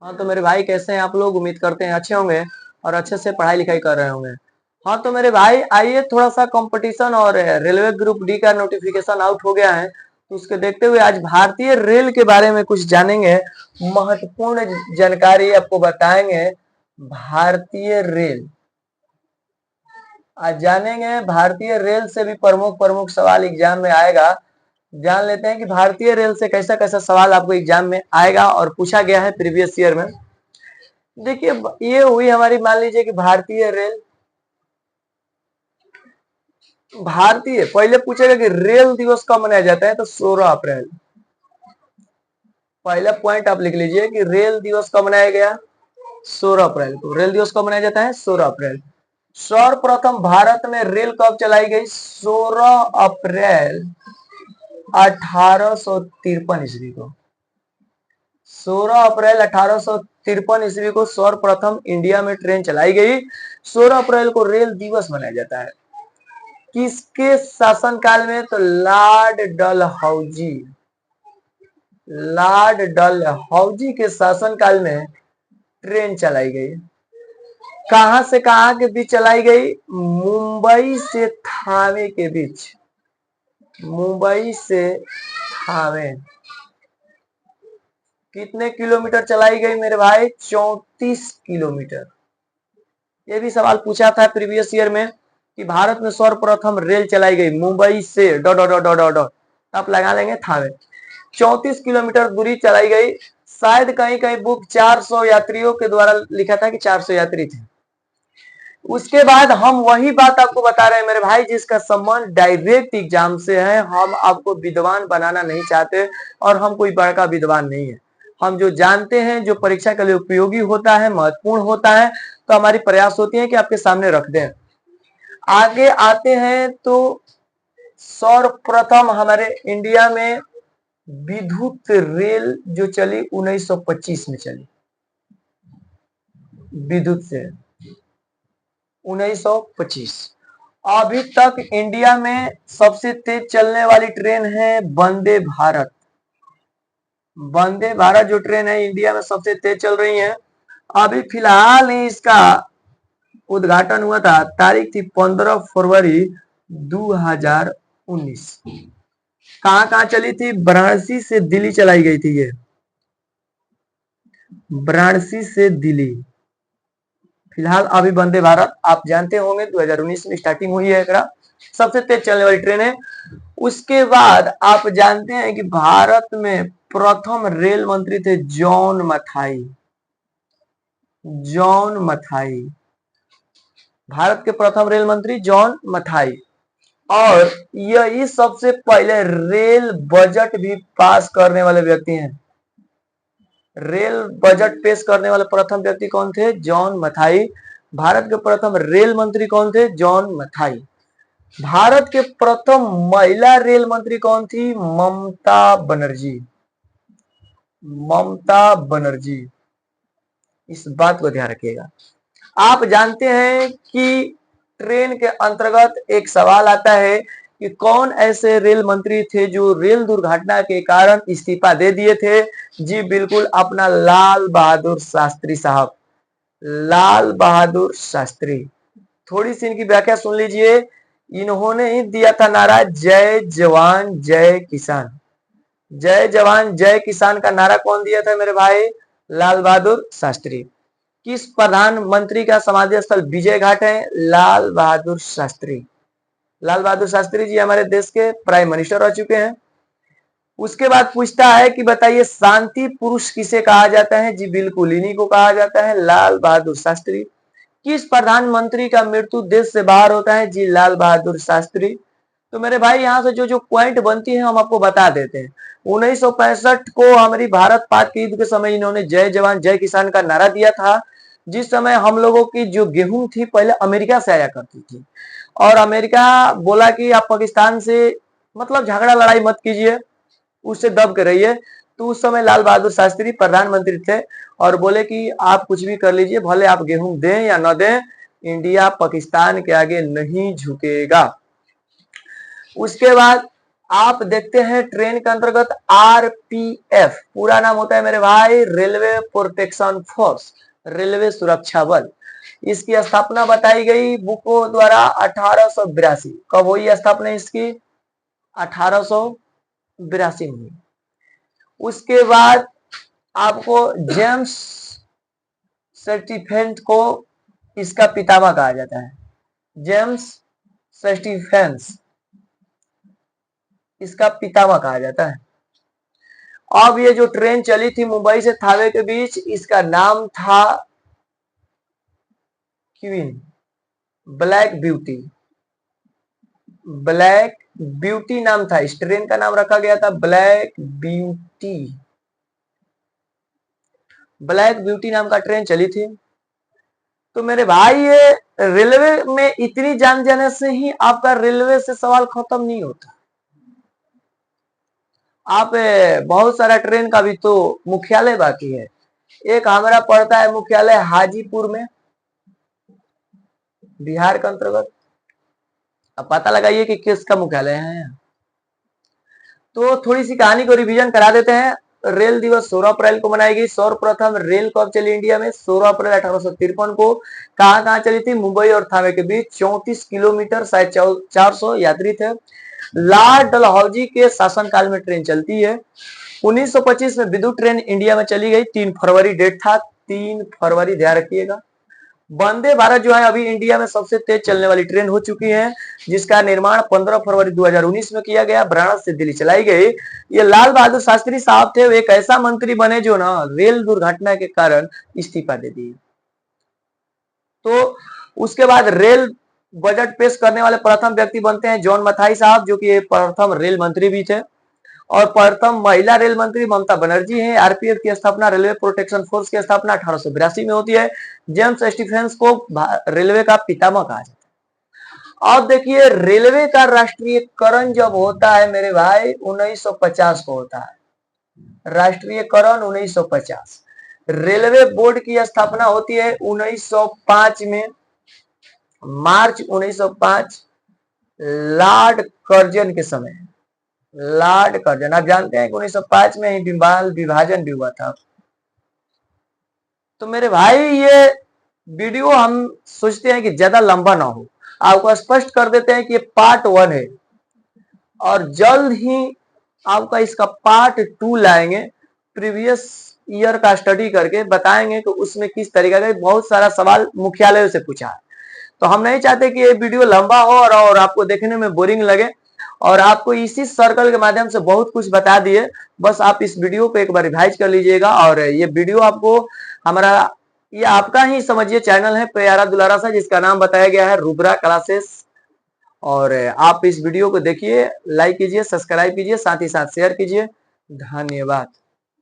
हाँ तो मेरे भाई कैसे हैं आप लोग। उम्मीद करते हैं अच्छे होंगे और अच्छे से पढ़ाई लिखाई कर रहे होंगे। हाँ तो मेरे भाई आइए थोड़ा सा कंपटीशन और रेलवे ग्रुप डी का नोटिफिकेशन आउट हो गया है तो उसके देखते हुए आज भारतीय रेल के बारे में कुछ जानेंगे। महत्वपूर्ण जानकारी आपको बताएंगे। भारतीय रेल आज जानेंगे। भारतीय रेल से भी प्रमुख प्रमुख सवाल एग्जाम में आएगा। जान लेते हैं कि भारतीय रेल से कैसा कैसा सवाल आपको एग्जाम में आएगा और पूछा गया है प्रीवियस ईयर में। देखिए ये हुई हमारी, मान लीजिए कि भारतीय रेल। भारतीय पहले पूछेगा कि रेल दिवस कब मनाया जाता है, तो 16 अप्रैल। पहला पॉइंट आप लिख लीजिए कि रेल दिवस कब मनाया गया, 16 अप्रैल को। रेल दिवस कब मनाया जाता है, 16 अप्रैल। सर्वप्रथम भारत में रेल कब चलाई गई, 16 अप्रैल 1853 ईस्वी को। 16 अप्रैल 1853 ईस्वी को सर्वप्रथम इंडिया में ट्रेन चलाई गई। 16 अप्रैल को रेल दिवस मनाया जाता है। किसके शासनकाल में, तो लॉर्ड डलहौजी। लॉर्ड डलहौजी के शासनकाल में ट्रेन चलाई गई। कहां से कहां के बीच चलाई गई, मुंबई से थावे के बीच। मुंबई से थावे कितने किलोमीटर चलाई गई मेरे भाई, 34 किलोमीटर। ये भी सवाल पूछा था प्रीवियस ईयर में कि भारत में सर्वप्रथम रेल चलाई गई मुंबई से dot dot dot dot dot, आप लगा लेंगे थावे। 34 किलोमीटर दूरी चलाई गई। शायद कहीं कहीं बुक 400 यात्रियों के द्वारा लिखा था कि 400 यात्री थे। उसके बाद हम वही बात आपको बता रहे हैं मेरे भाई जिसका संबंध डायरेक्ट एग्जाम से है। हम आपको विद्वान बनाना नहीं चाहते और हम कोई बड़का विद्वान नहीं है। हम जो जानते हैं, जो परीक्षा के लिए उपयोगी होता है, महत्वपूर्ण होता है, तो हमारी प्रयास होती है कि आपके सामने रख दें। आगे आते हैं तो सर्वप्रथम हमारे इंडिया में विद्युत रेल जो चली 1925 में चली। विद्युत से 1925। अभी तक इंडिया में सबसे तेज चलने वाली ट्रेन है वंदे भारत। वंदे भारत जो ट्रेन है इंडिया में सबसे तेज चल रही है। अभी फिलहाल ही इसका उद्घाटन हुआ था, तारीख थी 15 फरवरी 2019। कहां कहां चली थी, वाराणसी से दिल्ली चलाई गई थी। ये वाराणसी से दिल्ली। फिलहाल अभी वंदे भारत आप जानते होंगे 2019 में स्टार्टिंग हुई है, सबसे तेज चलने वाली ट्रेन है। उसके बाद आप जानते हैं कि भारत में प्रथम रेल मंत्री थे जॉन मथाई। जॉन मथाई, भारत के प्रथम रेल मंत्री जॉन मथाई। और यही सबसे पहले रेल बजट भी पास करने वाले व्यक्ति हैं। रेल बजट पेश करने वाले प्रथम व्यक्ति कौन थे, जॉन मथाई। भारत के प्रथम रेल मंत्री कौन थे, जॉन मथाई। भारत के प्रथम महिला रेल मंत्री कौन थी, ममता बनर्जी। ममता बनर्जी, इस बात को ध्यान रखिएगा। आप जानते हैं कि ट्रेन के अंतर्गत एक सवाल आता है कि कौन ऐसे रेल मंत्री थे जो रेल दुर्घटना के कारण इस्तीफा दे दिए थे। जी बिल्कुल, अपना लाल बहादुर शास्त्री साहब। लाल बहादुर शास्त्री। थोड़ी सी इनकी व्याख्या सुन लीजिए। इन्होंने ही दिया था नारा जय जवान जय किसान। जय जवान जय किसान का नारा कौन दिया था मेरे भाई, लाल बहादुर शास्त्री। किस प्रधानमंत्री का समाधि स्थल विजय घाट है, लाल बहादुर शास्त्री। लाल बहादुर शास्त्री जी हमारे देश के प्राइम मिनिस्टर रह चुके हैं। उसके बाद पूछता है कि बताइए शांति पुरुष किसे कहा जाता है, जी बिल्कुल इन्हीं को कहा जाता है, लाल बहादुर शास्त्री। किस प्रधानमंत्री का मृत्यु देश से बाहर होता है, जी लाल बहादुर शास्त्री। तो मेरे भाई यहाँ से जो जो पॉइंट बनती है हम आपको बता देते हैं। 1965 को हमारी भारत पाक के युद्ध के समय इन्होंने जय जवान जय किसान का नारा दिया था। जिस समय हम लोगों की जो गेहूं थी पहले अमेरिका से आया करती थी और अमेरिका बोला कि आप पाकिस्तान से मतलब झगड़ा लड़ाई मत कीजिए, उससे दब के रहिए। तो उस समय लाल बहादुर शास्त्री प्रधानमंत्री थे और बोले कि आप कुछ भी कर लीजिए, भले आप गेहूं दें या न दें, इंडिया पाकिस्तान के आगे नहीं झुकेगा। उसके बाद आप देखते हैं ट्रेन के अंतर्गत आरपीएफ पूरा नाम होता है मेरे भाई रेलवे प्रोटेक्शन फोर्स, रेलवे सुरक्षा बल। इसकी स्थापना बताई गई बुको द्वारा 1882। कब हुई स्थापना इसकी? 1882 में। उसके बाद आपको जेम्स स्टीफेंस को इसका पितामह कहा जाता है। जेम्स स्टीफेंस इसका पितामह कहा जाता है। अब ये जो ट्रेन चली थी मुंबई से थावे के बीच, इसका नाम था queen black beauty. Black beauty नाम था, इस ट्रेन का नाम रखा गया था ब्लैक ब्यूटी। ब्लैक ब्यूटी नाम का ट्रेन चली थी। तो मेरे भाई ये रेलवे में इतनी जान जाने से ही आपका रेलवे से सवाल खत्म नहीं होता। आप बहुत सारा ट्रेन का भी तो मुख्यालय बाकी है। एक हमारा पड़ता है मुख्यालय हाजीपुर में, बिहार के अंतर्गत। अब पता लगाइए कि किसका मुख्यालय है। तो थोड़ी सी कहानी को रिवीजन करा देते हैं। रेल दिवस 16 अप्रैल को मनाई गई। सर्वप्रथम रेल कब चली इंडिया में? 16 अप्रैल 1853 को। कहां चली थी? मुंबई और थावे के बीच। 34 किलोमीटर, शायद 400 यात्री थे। लॉर्ड डलहौजी के शासनकाल में ट्रेन चलती है। 1925 में विद्युत ट्रेन इंडिया में चली गई। 3 फरवरी डेट था, 3 फरवरी ध्यान रखिएगा। वंदे भारत जो है अभी इंडिया में सबसे तेज चलने वाली ट्रेन हो चुकी है, जिसका निर्माण 15 फरवरी 2019 में किया गया। वाराणसी से दिल्ली चलाई गई। ये लाल बहादुर शास्त्री साहब थे, वे एक ऐसा मंत्री बने जो ना रेल दुर्घटना के कारण इस्तीफा दे दिए। तो उसके बाद रेल बजट पेश करने वाले प्रथम व्यक्ति बनते हैं जॉन मथाई साहब, जो कि प्रथम रेल मंत्री भी थे। और प्रथम महिला रेल मंत्री ममता बनर्जी हैं। आरपीएफ की स्थापना, रेलवे प्रोटेक्शन फोर्स की स्थापना 1882 में होती है। जेम्स स्टीफेंस को रेलवे का पितामह कहा जाता है। अब देखिए रेलवे का राष्ट्रीयकरण जब होता है मेरे भाई 1950 को होता है। राष्ट्रीयकरण 1950। रेलवे बोर्ड की स्थापना होती है 1905 में, मार्च 1905 लॉर्ड कर्जन के समय। लॉर्ड कर्जन, आप जानते हैं कि 1905 में ही बंगाल विभाजन भी हुआ था। तो मेरे भाई ये वीडियो हम सोचते हैं कि ज्यादा लंबा ना हो, आपको स्पष्ट कर देते हैं कि ये पार्ट 1 है और जल्द ही आपका इसका पार्ट 2 लाएंगे। प्रीवियस ईयर का स्टडी करके बताएंगे कि उसमें किस तरीके का बहुत सारा सवाल मुख्यालय से पूछा है। तो हम नहीं चाहते कि ये वीडियो लंबा हो और आपको देखने में बोरिंग लगे, और आपको इसी सर्कल के माध्यम से बहुत कुछ बता दिए। बस आप इस वीडियो को एक बार रिवाइज कर लीजिएगा। और ये वीडियो आपको हमारा, ये आपका ही समझिए चैनल है प्यारा दुलारा सा, जिसका नाम बताया गया है रुद्रा क्लासेस। और आप इस वीडियो को देखिए, लाइक कीजिए, सब्सक्राइब कीजिए, साथ ही साथ शेयर कीजिए। धन्यवाद।